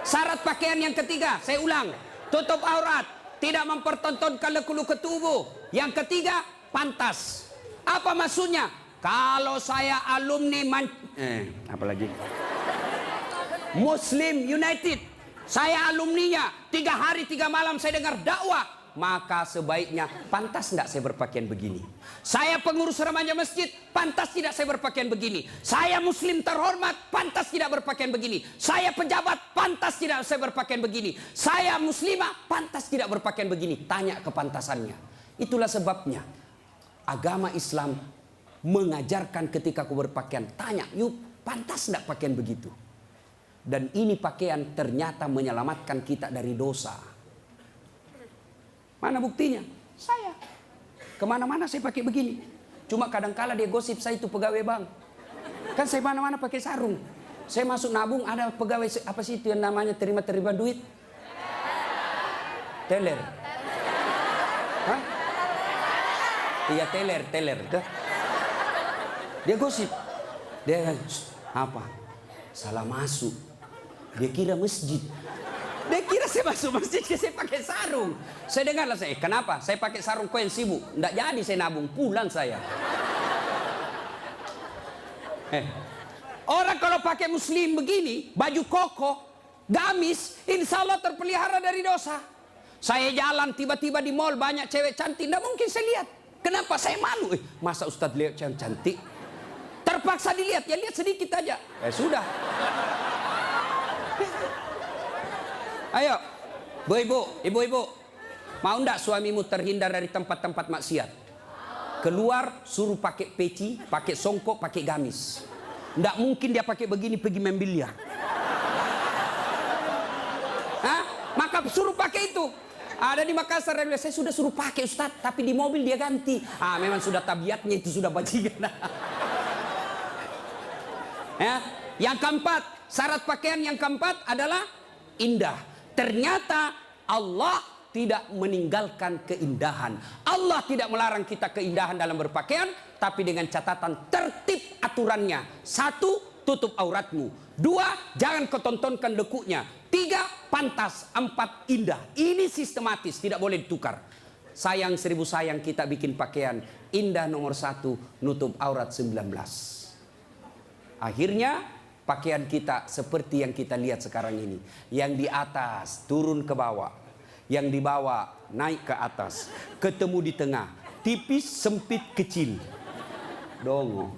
syarat pakaian yang ketiga, saya ulang, tutup aurat, tidak mempertontonkan lekuk-lekuk tubuh. Yang ketiga, pantas. Apa maksudnya? Kalau saya alumni apalagi Muslim United, saya alumninya, 3 hari 3 malam saya dengar dakwah, maka sebaiknya pantas tidak saya berpakaian begini. Saya pengurus remaja masjid, pantas tidak saya berpakaian begini. Saya muslim terhormat, pantas tidak berpakaian begini. Saya pejabat, pantas tidak saya berpakaian begini. Saya muslimah, pantas tidak berpakaian begini. Tanya kepantasannya. Itulah sebabnya agama Islam mengajarkan ketika kau berpakaian, tanya, yuk pantas tidak pakaian begitu. Dan ini pakaian ternyata menyelamatkan kita dari dosa. Mana buktinya? Saya. Kemana-mana saya pakai begini. Cuma kadang-kala dia gosip saya itu pegawai bank. Kan saya mana-mana pakai sarung. Saya masuk nabung ada pegawai apa sih itu yang namanya terima-terima duit? Teller. Hah? Iya teller. Dia gosip. Dia apa? Salah masuk. Dia kira masjid. Dia kira saya masuk masjid, saya pakai sarung. Saya dengarlah saya, kenapa? Saya pakai sarung koin sibuk. Nggak jadi saya nabung, pulang saya. Orang kalau pakai muslim begini, baju koko, gamis, insya Allah terpelihara dari dosa. Saya jalan tiba-tiba di mall banyak cewek cantik, nggak mungkin saya lihat. Kenapa? Saya malu. Masa Ustadz lihat yang cantik? Terpaksa dilihat, ya lihat sedikit aja. Sudah. Ayo, ibu-ibu, mau ndak suamimu terhindar dari tempat-tempat maksiat? Keluar, suruh pakai peci, pakai songkok, pakai gamis. Ndak mungkin dia pakai begini pergi main biliar. Maka suruh pakai itu. Ada di Makassar, saya sudah suruh pakai Ustaz, tapi di mobil dia ganti. Memang sudah tabiatnya itu sudah bajingan. Yang keempat, syarat pakaian yang keempat adalah indah. Ternyata Allah tidak meninggalkan keindahan. Allah tidak melarang kita keindahan dalam berpakaian, tapi dengan catatan tertib aturannya. 1, tutup auratmu. 2, jangan kau tontonkan lekuknya. 3, pantas. 4, indah. Ini sistematis, tidak boleh ditukar. Sayang 1000 sayang kita bikin pakaian. Indah nomor 1, nutup aurat 19. Akhirnya pakaian kita seperti yang kita lihat sekarang ini. Yang di atas turun ke bawah. Yang di bawah naik ke atas. Ketemu di tengah. Tipis, sempit, kecil. Dongo.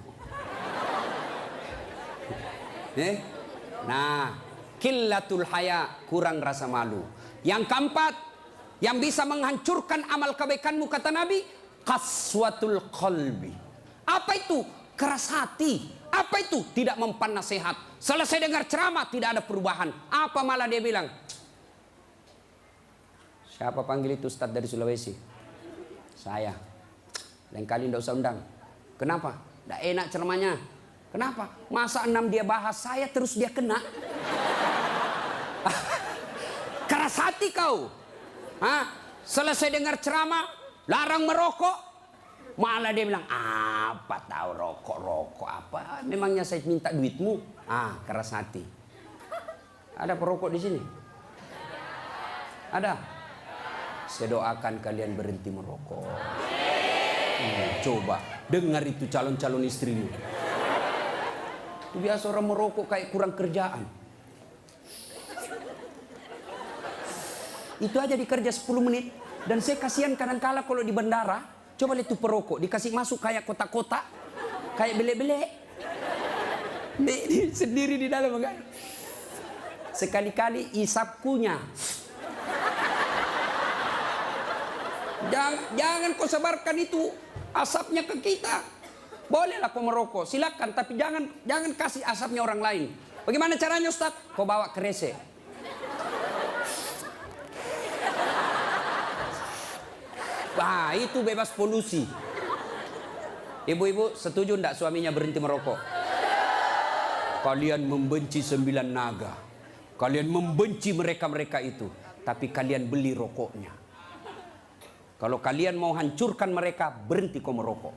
Nah, qillatul haya, kurang rasa malu. Yang keempat, yang bisa menghancurkan amal kebaikanmu kata Nabi, qaswatul qalbi. Apa itu? Keras hati. Apa itu? Tidak mempan nasihat. Selesai dengar ceramah tidak ada perubahan. Apa malah dia bilang? Siapa panggil itu Ustadz dari Sulawesi? Saya. Lain kali tidak usah undang. Kenapa? Tidak enak ceramahnya. Kenapa? Masa 6 dia bahas, saya terus dia kena. Keras hati kau. Selesai dengar ceramah, larang merokok. Malah dia bilang, apa tahu rokok apa? Memangnya saya minta duitmu? Keras hati. Ada perokok di sini? Ada? Saya doakan kalian berhenti merokok. Coba dengar itu calon-calon istrimu. Itu biasa orang merokok kayak kurang kerjaan. Itu aja dikerja 10 menit. Dan saya kasihan kadang-kala kalau di bandara. Coba lihat tuh perokok, dikasih masuk kayak kotak-kotak, kayak belek-belek. Sendiri di dalam enggak. Sekali-kali isap kunyah. Jangan kau sebarkan itu asapnya ke kita. Bolehlah kau merokok, silakan, tapi jangan kasih asapnya orang lain. Bagaimana caranya Ustaz? Kau bawa kresek. Itu bebas polusi. Ibu-ibu setuju enggak suaminya berhenti merokok? Kalian membenci 9 naga. Kalian membenci mereka-mereka itu. Tapi kalian beli rokoknya. Kalau kalian mau hancurkan mereka, berhenti kau merokok.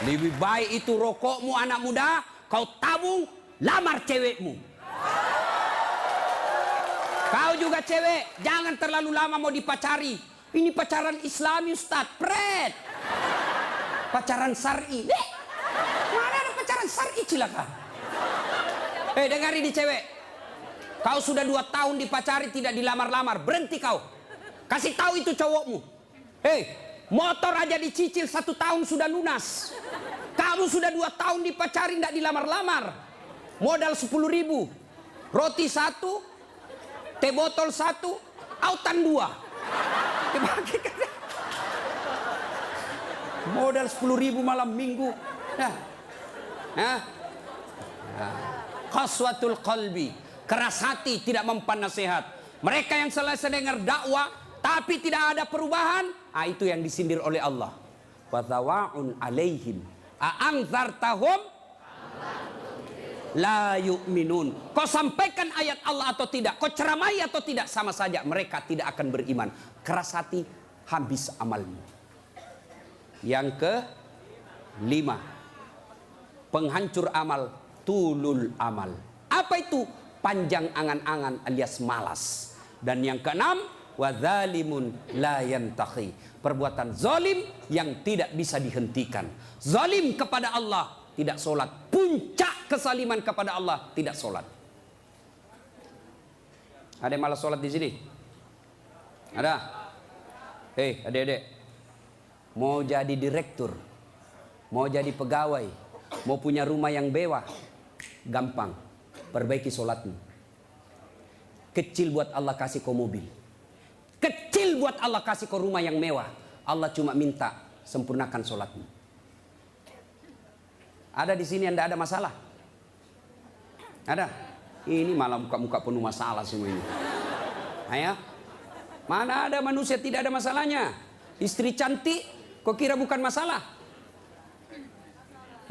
Lebih baik itu rokokmu anak muda, kau tabung, lamar cewekmu. Kau juga cewek, jangan terlalu lama mau dipacari. Ini pacaran Islami Ustaz, pret. Pacaran syar'i. Mana ada pacaran syar'i cilaka? Dengar ini cewek. Kau sudah 2 tahun dipacari tidak dilamar-lamar, berhenti kau. Kasih tahu itu cowokmu. Motor aja dicicil 1 tahun sudah lunas. Kamu sudah 2 tahun dipacari tidak dilamar-lamar. Modal 10.000. Roti 1. Teh botol 1, autan 2. Dibagikan. Modal 10.000 malam minggu. Qaswatul qalbi, keras hati, tidak mempan nasihat. Mereka yang selesai dengar dakwah tapi tidak ada perubahan, itu yang disindir oleh Allah. Wa tawa'un alaihim a'anzartahum la yu'minun. Kau sampaikan ayat Allah atau tidak, kau ceramai atau tidak, sama saja mereka tidak akan beriman. Keras hati, habis amalmu. Yang ke-5, penghancur amal, tulul amal. Apa itu? Panjang angan-angan alias malas. Dan yang ke-6, wadzalimun la yantahi. Perbuatan zalim yang tidak bisa dihentikan. Zalim kepada Allah, tidak sholat. Puncak kesaliman kepada Allah, tidak sholat. Ada yang malas sholat di sini? Ada? Adik-adik, mau jadi direktur, mau jadi pegawai, mau punya rumah yang mewah, gampang. Perbaiki sholatmu. Kecil buat Allah kasih kau mobil. Kecil buat Allah kasih kau rumah yang mewah. Allah cuma minta sempurnakan sholatmu. Ada di sini yang tidak ada masalah? Ada? Ini malah muka-muka penuh masalah semua ini. Ayo. Mana ada manusia tidak ada masalahnya? Istri cantik, kok kira bukan masalah?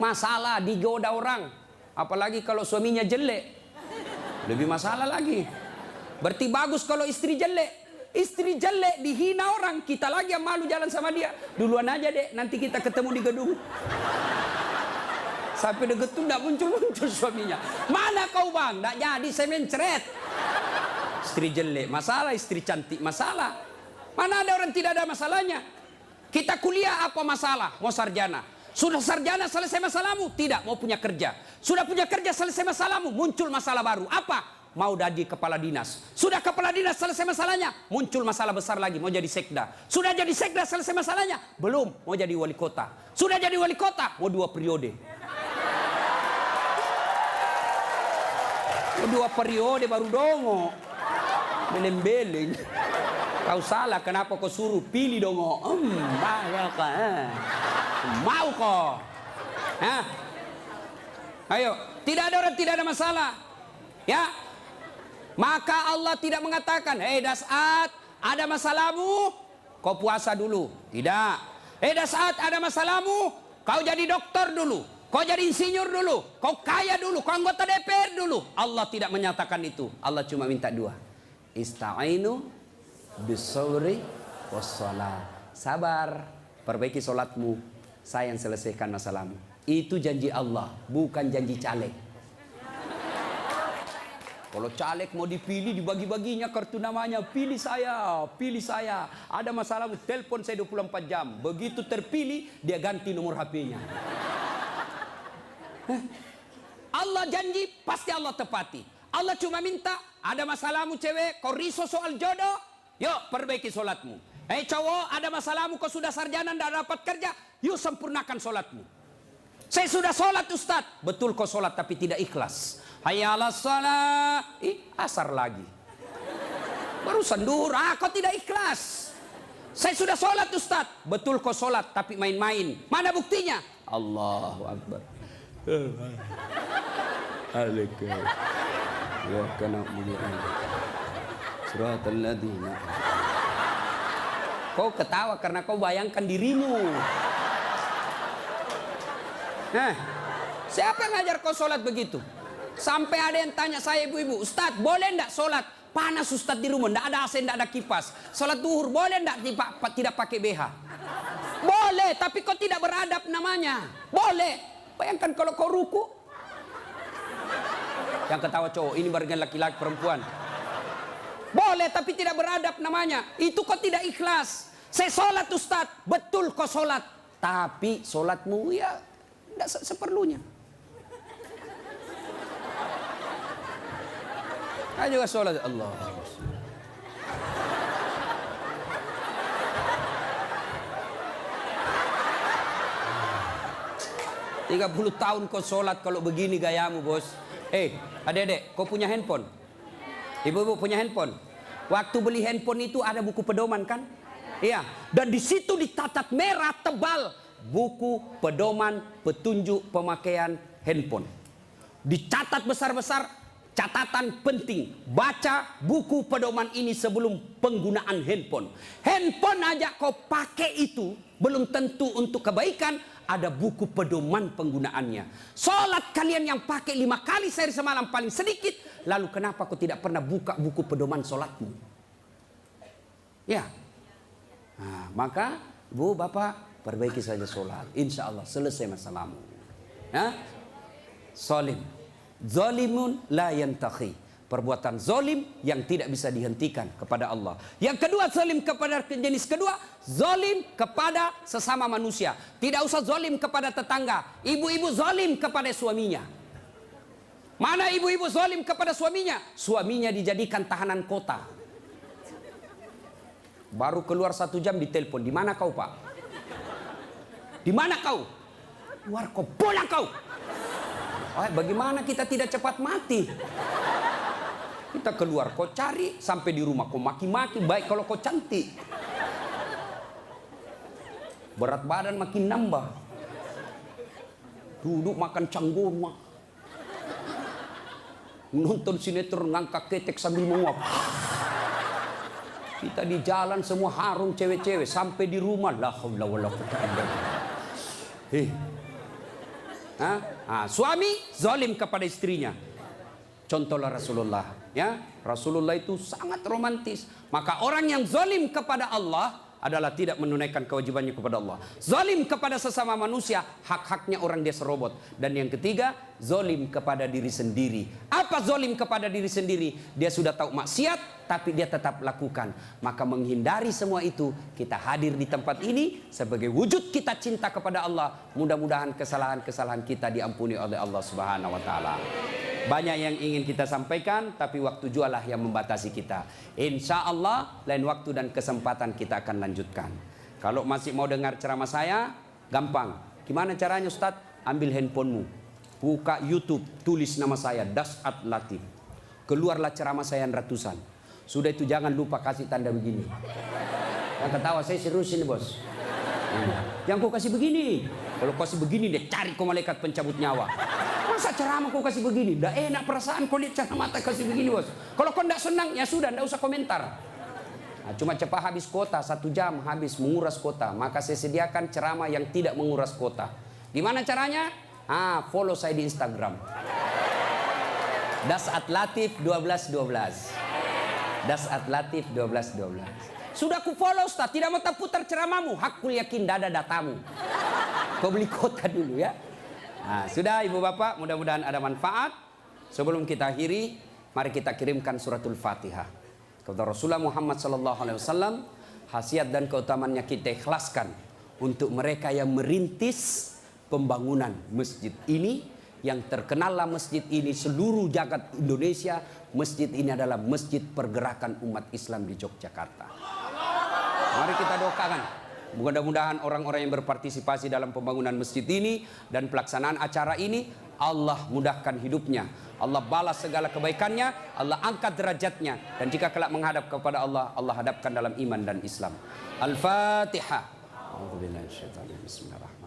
Masalah digoda orang. Apalagi kalau suaminya jelek. Lebih masalah lagi. Berarti bagus kalau istri jelek. Istri jelek dihina orang. Kita lagi yang malu jalan sama dia. Duluan aja dek, nanti kita ketemu di gedung. Sampai deket tuh tidak muncul-muncul suaminya. Mana kau bang? Tidak jadi, saya mencret. Istri jelek masalah, istri cantik masalah. Mana ada orang tidak ada masalahnya? Kita kuliah apa masalah? Mau sarjana. Sudah sarjana selesai masalahmu? Tidak, mau punya kerja. Sudah punya kerja selesai masalahmu? Muncul masalah baru. Apa? mau jadi kepala dinas. Sudah kepala dinas selesai masalahnya, muncul masalah besar lagi, mau jadi sekda. Sudah jadi sekda selesai masalahnya, belum, mau jadi wali kota. Sudah jadi wali kota, mau 2 periode. Mau 2 periode baru dongo. Beleng-beleng. Kau salah, kenapa kau suruh pilih dongo? Mau kok. Ayo, tidak ada orang, tidak ada masalah. Ya, maka Allah tidak mengatakan, hei Das'at, ada masalahmu, kau puasa dulu. Tidak. Hei Das'at, ada masalahmu, kau jadi dokter dulu, kau jadi insinyur dulu, kau kaya dulu, kau anggota DPR dulu. Allah tidak menyatakan itu. Allah cuma minta 2. Ista'inu bisawri wassalat. Sabar, perbaiki solatmu, saya yang selesaikan masalahmu. Itu janji Allah, bukan janji caleg. Kalau caleg mau dipilih, dibagi-baginya kartu namanya. Pilih saya, pilih saya. Ada masalahmu, telepon saya 24 jam. Begitu terpilih, dia ganti nomor HP-nya. Allah janji, pasti Allah tepati. Allah cuma minta, ada masalahmu cewek, kau risau soal jodoh, yuk perbaiki solatmu. Hei cowok, ada masalahmu, kau sudah sarjana, tidak dapat kerja, yuk sempurnakan solatmu. Saya sudah solat Ustaz. Betul kau solat tapi tidak ikhlas. Hayya 'alas shalah. Asar lagi. Barusan duhur, kau tidak ikhlas. Saya sudah solat Ustaz. Betul kau solat tapi main-main. Mana buktinya? Allahu Akbar. Alaikum. Ya kana mulian. Suratul ladina. Kau ketawa karena kau bayangkan dirimu. Siapa yang ngajar kau sholat begitu? Sampai ada yang tanya saya, ibu-ibu, Ustaz boleh enggak sholat? Panas Ustaz di rumah, enggak ada AC, enggak ada kipas. Sholat duhur boleh enggak tidak pakai BH? Boleh, tapi kau tidak beradab namanya. Boleh. Bayangkan kalau kau ruku. Yang ketawa cowok, ini barengan laki-laki perempuan. Boleh, tapi tidak beradab namanya. Itu kau tidak ikhlas. Saya sholat Ustaz, betul kau sholat. Tapi sholatmu ya tidak seperlunya. Ayo juga sholat Allah. 30 tahun kau sholat kalau begini gayamu bos. Adik-adik, kau punya handphone? Ibu-ibu punya handphone? Waktu beli handphone itu ada buku pedoman kan? Iya. Dan di situ dicatat merah tebal buku pedoman petunjuk pemakaian handphone. Dicatat besar-besar, catatan penting. Baca buku pedoman ini sebelum penggunaan handphone. Handphone aja kau pakai itu belum tentu untuk kebaikan. Ada buku pedoman penggunaannya. Sholat kalian yang pakai 5 kali sehari semalam paling sedikit. Lalu kenapa kau tidak pernah buka buku pedoman sholatmu? Ya. Nah, maka bu, bapak, perbaiki saja sholat. Insya Allah selesai masalahmu. Ya? Zolim. Zolimun la yantakhi. Perbuatan zolim yang tidak bisa dihentikan kepada Allah. Yang kedua, zolim kepada jenis kedua, zolim kepada sesama manusia. Tidak usah zolim kepada tetangga. Ibu-ibu zolim kepada suaminya. Mana ibu-ibu zolim kepada suaminya? Suaminya dijadikan tahanan kota. Baru keluar 1 jam ditelepon. Di mana kau pak? Di mana kau? Keluar kau, pulang kau. Bagaimana kita tidak cepat mati? Kita keluar, kau cari sampai di rumah, kau maki-maki. Baik kalau kau cantik, berat badan makin nambah. Duduk makan canggoma, nonton sinetron ngangkat ketek sambil menguap. Kita di jalan semua harum cewek-cewek, sampai di rumah la haula wala quwwata illa billah. Suami zalim kepada istrinya. Contohlah Rasulullah, ya. Rasulullah itu sangat romantis. Maka orang yang zalim kepada Allah adalah tidak menunaikan kewajibannya kepada Allah. Zalim kepada sesama manusia, hak-haknya orang dia serobot. Dan yang ketiga, zalim kepada diri sendiri. Apa zalim kepada diri sendiri? Dia sudah tahu maksiat, tapi dia tetap lakukan. Maka menghindari semua itu, kita hadir di tempat ini sebagai wujud kita cinta kepada Allah. Mudah-mudahan kesalahan-kesalahan kita diampuni oleh Allah Subhanahu wa taala. Banyak yang ingin kita sampaikan, tapi waktu jualah yang membatasi kita. Insya Allah lain waktu dan kesempatan kita akan lanjutkan. Kalau masih mau dengar ceramah saya, gampang. Gimana caranya Ustaz? Ambil handphonemu, buka YouTube, tulis nama saya Das'at Latif. Keluarlah ceramah saya yang ratusan. Sudah itu jangan lupa kasih tanda begini. Yang ketawa saya serius ini bos. Yang kau kasih begini. Kalau kasih begini dia cari kau malaikat pencabut nyawa. Masa ceramah kau kasih begini? Dah enak perasaan kau lihat ceramah mata kasih begini bos. Kalau kau tidak senang ya sudah, tidak usah komentar. Nah, cuma cepat habis kota, 1 jam habis menguras kota. Maka saya sediakan ceramah yang tidak menguras kota. Gimana caranya? Follow saya di Instagram. Das'at Latif 1212. Das'at Latif 1212. Sudah ku follow Ustaz, tidak mau terputar ceramahmu. Hakul yakin dada datamu. Kau beli kota dulu ya. Nah, sudah ibu bapak, mudah-mudahan ada manfaat. Sebelum kita akhiri, mari kita kirimkan suratul Fatihah kepada Rasulullah Muhammad SAW. Khasiat dan keutamaannya kita ikhlaskan untuk mereka yang merintis pembangunan masjid ini. Yang terkenallah masjid ini seluruh jagat Indonesia. Masjid ini adalah masjid pergerakan umat Islam di Yogyakarta. Mari kita doakan. Mudah-mudahan orang-orang yang berpartisipasi dalam pembangunan masjid ini dan pelaksanaan acara ini, Allah mudahkan hidupnya, Allah balas segala kebaikannya, Allah angkat derajatnya, dan jika kelak menghadap kepada Allah, Allah hadapkan dalam iman dan Islam. Al-Fatihah. Bismillahirrahmanirrahim.